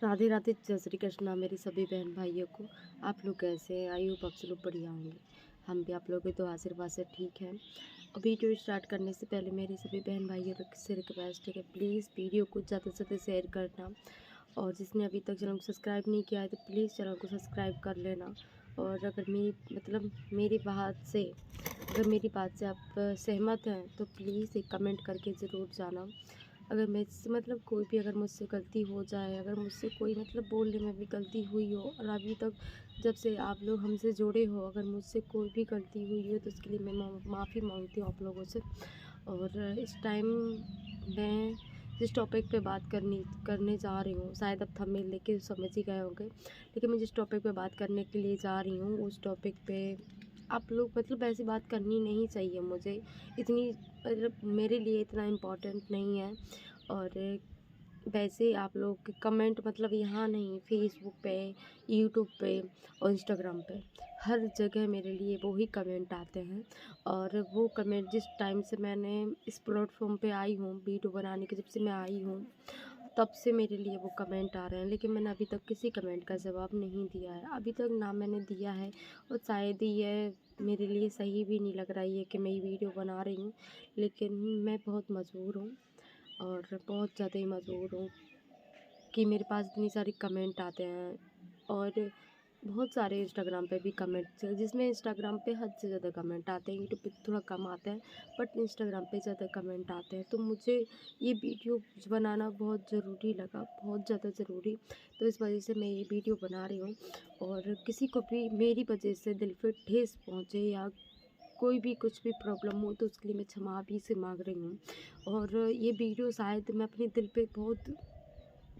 राधे राधे, जय श्री कृष्णा मेरे सभी बहन भाइयों को। आप लोग कैसे हैं? आई होप आप सब लोग बढ़िया होंगे। हम भी आप लोगों के तो आशीर्वाद से ठीक है। और वीडियो स्टार्ट करने से पहले मेरी सभी बहन भाइयों से रिक्वेस्ट है कि प्लीज़ वीडियो को ज़्यादा से ज़्यादा शेयर करना। और जिसने अभी तक चैनल को सब्सक्राइब नहीं किया है तो प्लीज़ चैनल को सब्सक्राइब कर लेना। और अगर मेरी बात से आप सहमत हैं तो प्लीज़ एक कमेंट करके ज़रूर जाना। अगर मुझसे कोई भी अगर मुझसे गलती हो जाए, अगर मुझसे कोई बोलने में भी गलती हुई हो, और अभी तक जब से आप लोग हमसे जुड़े हो अगर मुझसे कोई भी गलती हुई हो तो उसके लिए मैं माफ़ी मांगती हूँ आप लोगों से। और इस टाइम मैं जिस टॉपिक पे बात करने जा रही हूँ, शायद अब थंबनेल देख के समझ ही गए होंगे, लेकिन मैं जिस टॉपिक पे बात करने के लिए जा रही हूँ उस टॉपिक पे आप लोग ऐसी बात करनी नहीं चाहिए। मुझे इतनी मेरे लिए इतना इम्पोर्टेंट नहीं है। और वैसे आप लोग के कमेंट यहाँ नहीं, फेसबुक पे, यूट्यूब पे और इंस्टाग्राम पे हर जगह मेरे लिए वो ही कमेंट आते हैं। और वो कमेंट जिस टाइम से मैंने इस प्लेटफॉर्म पे आई हूँ, वीडियो बनाने के जब से मैं आई हूँ तब से मेरे लिए वो कमेंट आ रहे हैं, लेकिन मैंने अभी तक किसी कमेंट का जवाब नहीं दिया है। अभी तक ना मैंने दिया है, और शायद ही ये मेरे लिए सही भी नहीं लग रहा है कि मैं ये वीडियो बना रही हूँ, लेकिन मैं बहुत मजबूर हूँ। और बहुत ज़्यादा ही मजबूर हूँ कि मेरे पास इतनी सारी कमेंट आते हैं। और बहुत सारे इंस्टाग्राम पे भी कमेंट्स हैं, जिसमें इंस्टाग्राम पे हद से ज़्यादा कमेंट आते हैं, यूट्यूब पे थोड़ा कम आते हैं, बट इंस्टाग्राम पे ज़्यादा कमेंट आते हैं। तो मुझे ये वीडियो बनाना बहुत ज़रूरी लगा, बहुत ज़्यादा ज़रूरी। तो इस वजह से मैं ये वीडियो बना रही हूँ। और किसी को भी मेरी वजह से दिल पे ठेस पहुँचे या कोई भी कुछ भी प्रॉब्लम हो तो उसके लिए मैं क्षमा भी से मांग रही हूँ। और ये वीडियो शायद मैं अपने दिल पे बहुत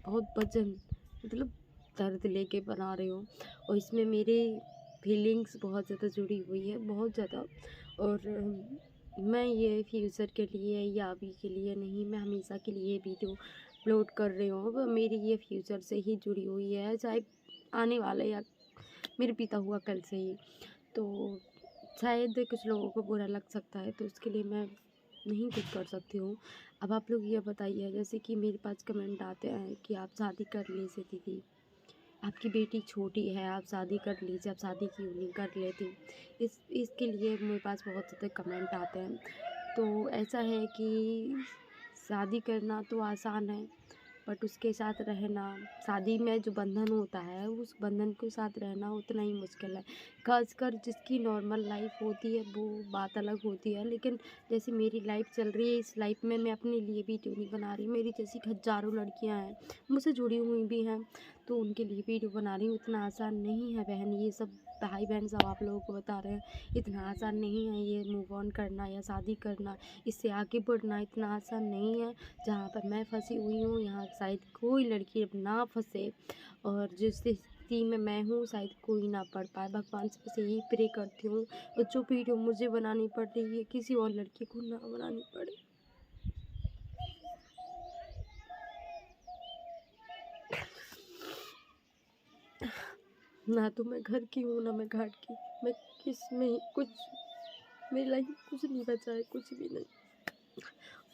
बहुत वजन दर्द लेके बना रही हूँ, और इसमें मेरे फीलिंग्स बहुत ज़्यादा जुड़ी हुई है, बहुत ज़्यादा। और मैं ये फ्यूचर के लिए या अभी के लिए नहीं, मैं हमेशा के लिए वीडियो अपलोड कर रही हूँ। अब मेरी ये फ्यूचर से ही जुड़ी हुई है, चाहे आने वाला या मेरे बीता हुआ कल से ही। तो शायद कुछ लोगों को बुरा लग सकता है, तो उसके लिए मैं नहीं कुछ कर सकती हूँ। अब आप लोग ये बताइए, जैसे कि मेरे पास कमेंट आते हैं कि आप शादी कर लीजिए दीदी, आपकी बेटी छोटी है, आप शादी कर लीजिए, आप शादी क्यों नहीं कर लेती। इसके लिए मेरे पास बहुत ज़्यादा कमेंट आते हैं। तो ऐसा है कि शादी करना तो आसान है, बट उसके साथ रहना, शादी में जो बंधन होता है उस बंधन के साथ रहना उतना ही मुश्किल है। खासकर जिसकी नॉर्मल लाइफ होती है वो बात अलग होती है, लेकिन जैसे मेरी लाइफ चल रही है, इस लाइफ में मैं अपने लिए वीडियो नहीं बना रही। मेरी जैसी हज़ारों लड़कियां हैं, मुझसे जुड़ी हुई भी हैं, तो उनके लिए वीडियो बना रही हूँ। इतना आसान नहीं है बहन, ये सब भाई बहन सब आप लोगों को बता रहे हैं, इतना आसान नहीं है ये मूव ऑन करना या शादी करना, इससे आगे बढ़ना इतना आसान नहीं है। जहाँ पर मैं फंसी हुई हूँ यहाँ शायद कोई लड़की अब ना फंसे, और जिस स्थिति में मैं हूँ शायद कोई ना पढ़ पाए। भगवान से बस यही प्रे करती हूँ, और जो वीडियो मुझे बनानी पड़ रही है किसी और लड़की को ना बनानी पड़े। ना तो मैं घर की हूँ ना मैं घाट की, मैं किस में ही कुछ, मेरी लाइफ में कुछ नहीं बचा है, कुछ भी नहीं।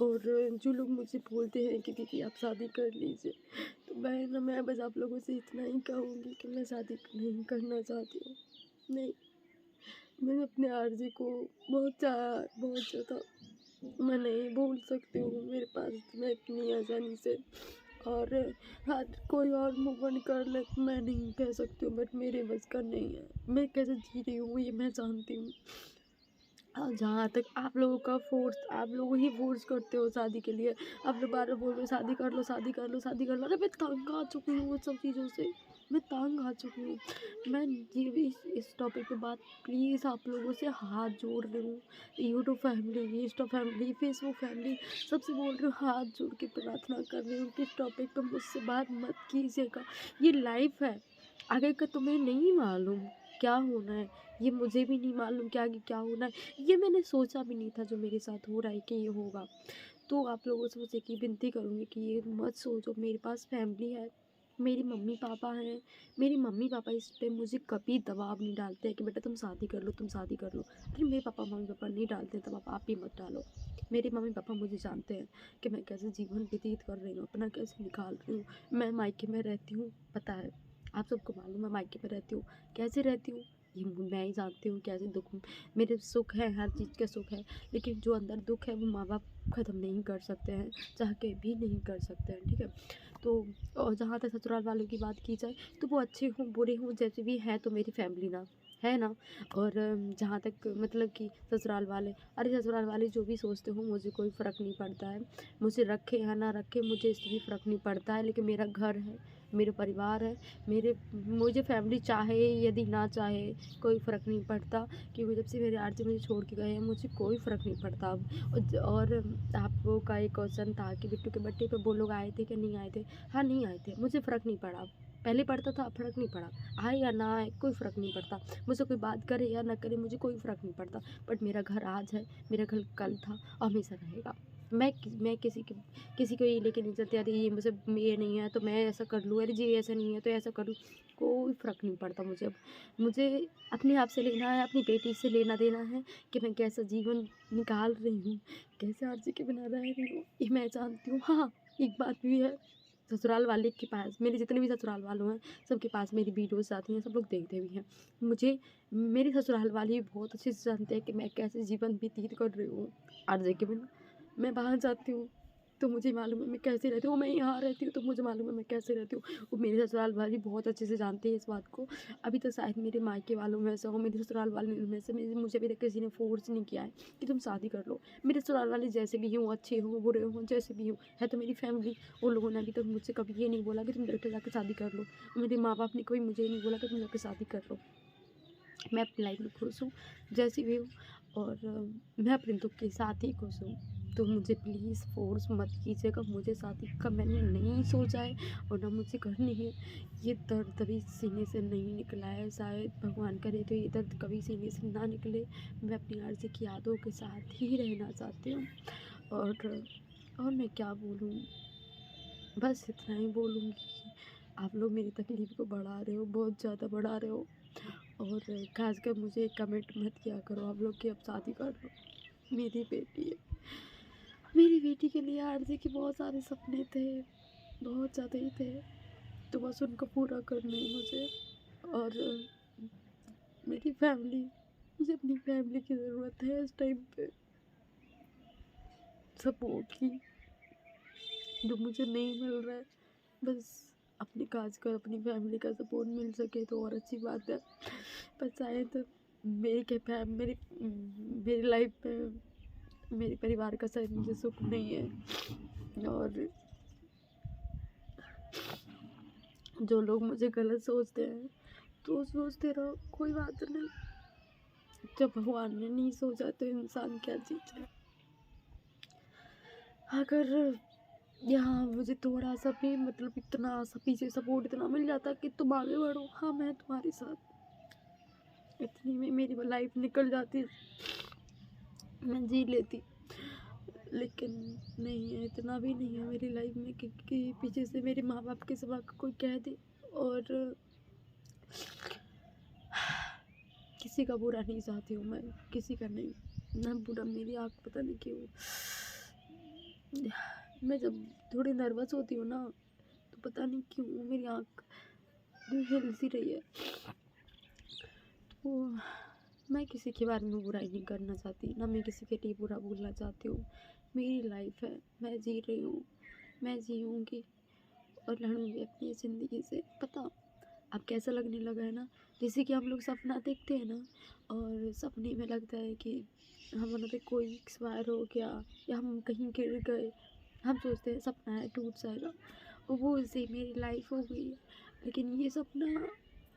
और जो लोग मुझे बोलते हैं कि दीदी आप शादी कर लीजिए, तो मैं बस आप लोगों से इतना ही कहूँगी कि मैं शादी नहीं करना चाहती हूँ। नहीं, मैंने अपने आरज़ी को बहुत चाहा, बहुत ज़्यादा। मैं नहीं बोल सकती हूँ मेरे पास मैं इतनी आसानी से। और हाँ, कोई और मूव ऑन कर ले तो मैं नहीं कह सकती हूँ, बट मेरे बस का नहीं है। मैं कैसे जी रही हूँ ये मैं जानती हूँ। और जहाँ तक आप लोग ही फोर्स करते हो शादी के लिए। आप लोग बार बार बोल रहे हो शादी कर लो, शादी कर लो, शादी कर लो। अरे मैं तंग आ चुकी हूँ उन सब चीज़ों से, मैं तंग आ चुकी हूँ। मैं ये इस टॉपिक पे बात प्लीज़ आप लोगों से हाथ जोड़ रही हूँ, YouTube family, Insta family, Facebook family, सबसे बोल रही हूँ, हाथ जोड़ के प्रार्थना कर रही हूँ कि इस टॉपिक पे मुझसे बात मत कीजिएगा। ये लाइफ है, आगे का तुम्हें नहीं मालूम क्या होना है, ये मुझे भी नहीं मालूम कि आगे क्या होना है। ये मैंने सोचा भी नहीं था जो मेरे साथ हो रहा है कि ये होगा। तो आप लोगों से बस एक ही विनती करूँगी कि ये मत सोचो, मेरे पास फैमिली है, मेरी मम्मी पापा हैं, मेरे मम्मी पापा इस पे मुझे कभी दबाव नहीं डालते हैं कि बेटा तुम शादी कर लो, तुम शादी कर लो। अरे मेरे पापा मम्मी पापा नहीं डालते हैं, तब आप भी मत डालो। मेरे मम्मी पापा मुझे जानते हैं कि मैं कैसे जीवन व्यतीत कर रही हूँ, अपना कैसे निकाल रही हूँ। मैं मायके में रहती हूँ, पता है, आप सबको मालूम है मायके में रहती हूँ, कैसे रहती हूँ ये मैं ही जानती हूँ। कैसे दुख, मेरे सुख है, हर चीज़ का सुख है, लेकिन जो अंदर दुख है वो माँ बाप ख़त्म नहीं कर सकते हैं, चाह के भी नहीं कर सकते हैं, ठीक है। तो और जहाँ तक ससुराल वालों की बात की जाए तो वो अच्छे हों बुरे हों जैसे भी हैं तो मेरी फैमिली ना, है ना। और जहाँ तक मतलब कि ससुराल वाले, अरे ससुराल वाले जो भी सोचते हो मुझे कोई फ़र्क नहीं पड़ता है। मुझे रखे या ना रखे मुझे इससे भी फ़र्क नहीं पड़ता है, लेकिन मेरा घर है, मेरा परिवार है, मुझे फैमिली चाहे यदि ना चाहे कोई फ़र्क नहीं पड़ता, क्योंकि जब से मेरे आरती मुझे छोड़ के गए हैं मुझे कोई फ़र्क नहीं पड़ता अब। और आप लोगों का एक क्वेश्चन था कि बिट्टू के बर्थडे पे वो लोग आए थे कि नहीं आए थे। हाँ नहीं आए थे, मुझे फ़र्क नहीं पड़ा, पहले पड़ता था, अब फ़र्क नहीं पड़ा। आए या ना आए कोई फ़र्क नहीं पड़ता, मुझसे कोई बात करे या ना करे मुझे कोई फ़र्क नहीं पड़ता। बट मेरा घर आज है, मेरा घर कल था और हमेशा रहेगा। मैं किसी को ये लेके नहीं चलती, अरे ये मुझे ये नहीं है तो मैं ऐसा कर लूँ, अरे जी ऐसा नहीं है तो ऐसा कर लूँ, कोई फ़र्क नहीं पड़ता मुझे अब। मुझे अपने आप से लेना है, अपनी बेटी से लेना देना है कि मैं कैसा जीवन निकाल रही हूँ, कैसे आरज़ी के बिना रह रही हूँ, ये मैं जानती हूँ। हाँ, एक बात भी है, ससुराल वाले के पास, मेरे जितने भी ससुराल वालों हैं सबके पास मेरी वीडियोज़ आती हैं, सब लोग देखते भी हैं। मुझे मेरे ससुराल वाले भी बहुत अच्छे से जानते हैं कि मैं कैसे जीवन व्यतीत कर रही हूँ आरज़ी के बिना। मैं बाहर जाती हूँ तो मुझे मालूम है मैं कैसे रहती हूँ, मैं यहाँ रहती हूँ तो मुझे मालूम है मैं कैसे रहती हूँ। वो मेरे ससुराल वाले बहुत अच्छे से जानते हैं इस बात को। अभी तो शायद मेरे मायके वालों में से हो, मेरे ससुराल वाले में से मुझे अभी तक किसी ने फ़ोर्स नहीं किया है कि तुम शादी कर लो। मेरे ससुराल वाले जैसे भी हों, अच्छे हों बुरे हों, जैसे भी हों, है तो मेरी फैमिली। उन लोगों ने अभी तक मुझसे कभी ये नहीं बोला कि तुम बेटा जाके शादी कर लो। मेरे माँ बाप ने कभी मुझे ये नहीं बोला कि तुम जाके शादी कर लो। मैं अपनी लाइफ में खुश हूँ जैसी भी हूँ, और मैं अपने दुख के साथ ही खुश हूँ। तो मुझे प्लीज़ फ़ोर्स मत कीजिएगा, मुझे शादी का मैंने नहीं सोचा है और ना मुझे करनी है। ये दर्द कभी सीने से नहीं निकला है, शायद भगवान करे तो ये दर्द कभी सीने से ना निकले। मैं अपनी आरज़ी की यादों के साथ ही रहना चाहती हूँ। और मैं क्या बोलूँ, बस इतना ही बोलूँगी कि आप लोग मेरी तकलीफ़ को बढ़ा रहे हो, बहुत ज़्यादा बढ़ा रहे हो। और ख़ासकर मुझे कमेंट मत किया करो आप लोग कि अब शादी कर लो, मेरी बेटी है। मेरी बेटी के लिए आरज़ी के बहुत सारे सपने थे, बहुत ज़्यादा ही थे, तो बस उनको पूरा करना है मुझे। और मेरी फैमिली, मुझे अपनी फैमिली की ज़रूरत है इस टाइम पे, सपोर्ट की, जो मुझे नहीं मिल रहा है। बस अपने काज का, अपनी फैमिली का सपोर्ट मिल सके तो और अच्छी बात है। पर शायद मेरी लाइफ में मेरे परिवार का शायद मुझे सुख नहीं है। और जो लोग मुझे गलत सोचते हैं तो सोचते रहो, कोई बात नहीं। जब भगवान ने नहीं सोचा तो इंसान क्या चीज़ है। अगर यहाँ मुझे थोड़ा सा भी मतलब इतना सा पीछे सपोर्ट इतना मिल जाता कि तुम आगे बढ़ो, हाँ मैं तुम्हारे साथ, इतनी में मेरी लाइफ निकल जाती, मैं जी लेती। लेकिन नहीं है, इतना भी नहीं है मेरी लाइफ में कि पीछे से मेरे माँ बाप के सिवा कोई कह दे। और किसी का बुरा नहीं चाहती हूँ मैं, किसी का नहीं, ना बुरा। मेरी आँख पता नहीं क्यों, मैं जब थोड़ी नर्वस होती हूँ ना तो पता नहीं क्यों मेरी आँख हिलती रही है। तो मैं किसी के बारे में बुराई नहीं करना चाहती, ना मैं किसी के लिए बुरा बोलना चाहती हूँ। मेरी लाइफ है, मैं जी रही हूँ, मैं जीऊँगी और लड़ूंगी अपनी ज़िंदगी से। पता अब कैसा लगने लगा है ना, जैसे कि हम लोग सपना देखते हैं ना और सपने में लगता है कि हमारे पे कोई एक्सपायर हो गया या हम कहीं गिर गए, हम सोचते हैं सपना है टूट जाएगा, और वो ऐसे मेरी लाइफ हो गई है। लेकिन ये सपना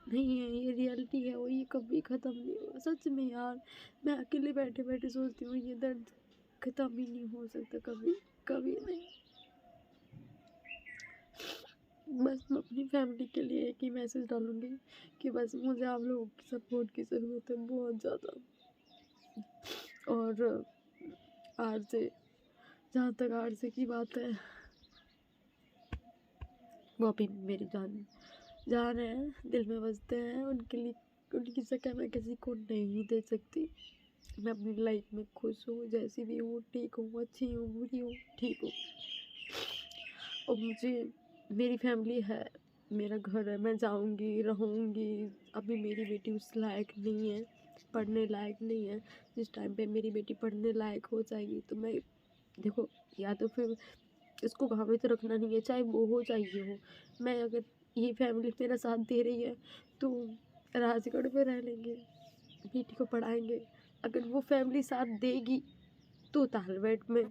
नहीं है, ये रियलिटी है और ये कभी ख़त्म नहीं होगा। सच में यार, मैं अकेले बैठे बैठे सोचती हूँ ये दर्द ख़त्म ही नहीं हो सकता कभी, कभी नहीं। बस मैं अपनी फैमिली के लिए एक ही मैसेज डालूँगी कि बस मुझे आप लोगों की सपोर्ट की ज़रूरत है बहुत ज़्यादा। और आरजे, जहाँ तक आरजे की बात है, वो अभी मेरी जान जान है, दिल में बसते हैं। उनके लिए उनकी जगह मैं किसी को नहीं दे सकती। मैं अपनी लाइफ में खुश हूँ, जैसी भी हूँ, ठीक हूँ, अच्छी हूँ, बुरी हूँ, ठीक हूँ। और मुझे मेरी फैमिली है, मेरा घर है, मैं जाऊँगी, रहूँगी। अभी मेरी बेटी उस लायक नहीं है, पढ़ने लायक नहीं है। जिस टाइम पे मेरी बेटी पढ़ने लायक हो जाएगी तो मैं देखो, या तो फिर इसको वहाँ पे तो रखना नहीं है, चाहे वो हो चाहे ये हो। मैं अगर ये फैमिली मेरा साथ दे रही है तो राजगढ़ में रह लेंगे, बेटी को पढ़ाएंगे। अगर वो फैमिली साथ देगी तो तालवेट में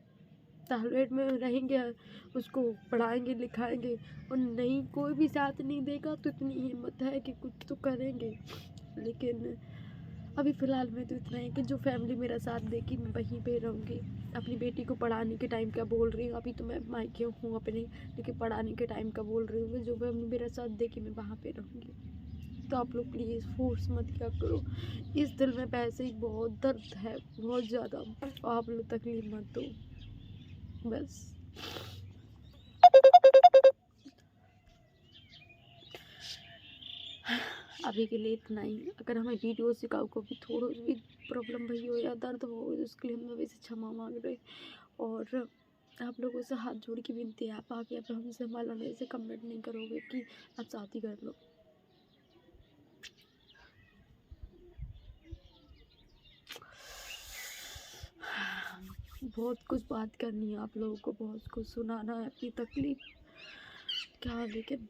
रहेंगे, उसको पढ़ाएंगे लिखाएंगे। और नहीं, कोई भी साथ नहीं देगा तो इतनी हिम्मत है कि कुछ तो करेंगे। लेकिन अभी फ़िलहाल में तो इतना है कि जो फैमिली मेरा साथ देगी मैं वहीं पे रहूँगी। अपनी बेटी को पढ़ाने के टाइम का बोल रही हूँ, अभी तो मैं मायके हूँ अपने, लेकिन पढ़ाने के टाइम का बोल रही हूँ कि जो फैमिली मेरा साथ देगी मैं वहाँ पे रहूँगी। तो आप लोग प्लीज़ फोर्स मत किया करो। इस दिल में वैसे ही बहुत दर्द है, बहुत ज़्यादा। आप लोग तकलीफ मत दो बस। अभी के लिए इतना ही। अगर हमें वीडियो से को भी थोड़ा भी प्रॉब्लम भई हो या दर्द हो तो उसके लिए हम लोग से क्षमा मांग रहे। और आप लोगों से हाथ जोड़ के विनती है, आप आके अब हमसे माला मेरे से कमेंट नहीं करोगे कि आप शादी कर लो। बहुत कुछ बात करनी है आप लोगों को, बहुत कुछ सुनाना है अपनी तकलीफ क्या। लेकिन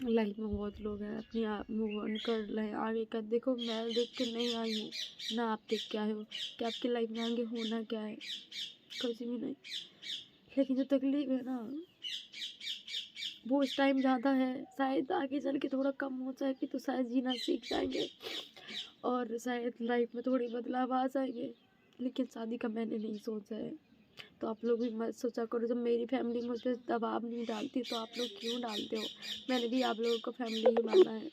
लाइफ में बहुत लोग हैं, अपने आप मूव ऑन कर रहे हैं आगे का। देखो, मैं देख के नहीं आई हूँ, ना आप देख के आए हो कि आपकी लाइफ में आगे होना क्या है, कुछ भी नहीं। लेकिन जो तकलीफ है ना, वो इस टाइम ज़्यादा है। शायद आगे चल के थोड़ा कम हो जाएगी तो शायद जीना सीख जाएंगे और शायद लाइफ में थोड़ी बदलाव आ जाएंगे। लेकिन शादी का मैंने नहीं सोचा है। तो आप लोग भी मत सोचा करो, जब मेरी फैमिली मुझ पर दबाव नहीं डालती तो आप लोग क्यों डालते हो। मैंने भी आप लोगों को फैमिली ही माना है,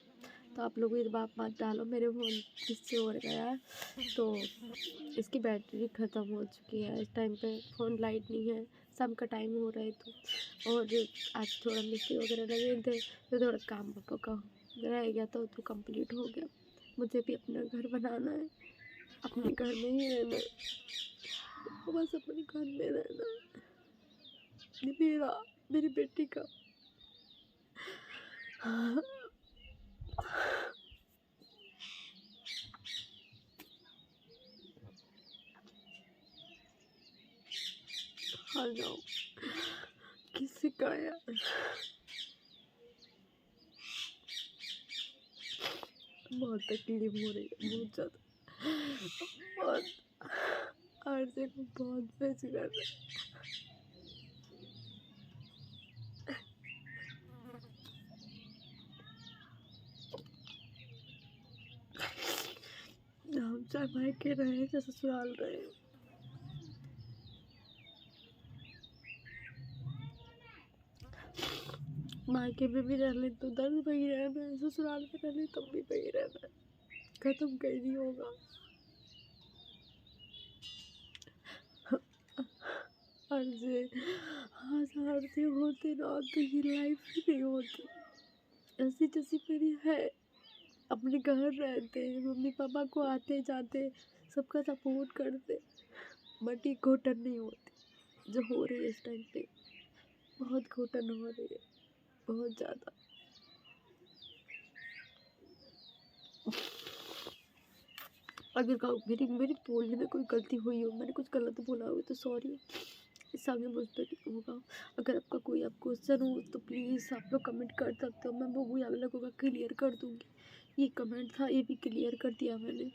तो आप लोग भी दबाव मत डालो। मेरे फ़ोन किससे हो गया है तो इसकी बैटरी ख़त्म हो चुकी है। इस टाइम पे फ़ोन लाइट नहीं है, शाम का टाइम हो रहा है तो। और आज थोड़ा मिस्त्री वगैरह लगे थे तो थोड़ा काम पापा का रह गया था तो कंप्लीट हो गया। मुझे भी अपना घर बनाना है, अपने घर में ही रहना है, बस अपने घर में रहना है। ये मेरा, मेरी बेटी का। आ जाओ, किसी का यार बहुत तकलीफ हो रही है, बहुत ज़्यादा, बहुत। और देखो बहुत फेस कर रहे हम, चाहे मायके रहे चाहे ससुराल रहे। मायके में भी रह ले तो दर्द वही रहना है, ससुराल में रह ले तब भी वही रहना है, खत्म कहीं नहीं होगा। और जे हारते होते ना तो ये लाइफ ही नहीं होती। ऐसी जैसी मेरी है, अपने घर रहते, मम्मी पापा को आते जाते सबका सपोर्ट करते, बट ये घुटन नहीं होती जो हो रही है इस टाइम पे। बहुत घुटन हो रही है, बहुत ज़्यादा। अगर मेरी मेरी बोलने में कोई गलती हुई हो, मैंने कुछ गलत बोला हो तो सॉरी, इससे आगे मुझ पर नहीं होगा। अगर आपका कोई आप क्वेश्चन हो तो प्लीज़ आप लोग कमेंट कर सकते हो, मैं वो भी आप लोगों का क्लियर कर दूँगी। ये कमेंट था, ये भी क्लियर कर दिया मैंने।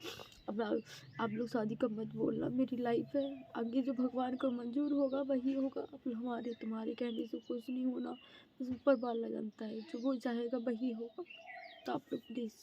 अब आप लोग शादी का मत बोलना, मेरी लाइफ है, आगे जो भगवान को मंजूर होगा वही होगा। अब हमारे तुम्हारे कहने से कुछ नहीं होना, बस ऊपर वाला जानता है, जो वो चाहेगा वही होगा। तो आप लोग प्लीज़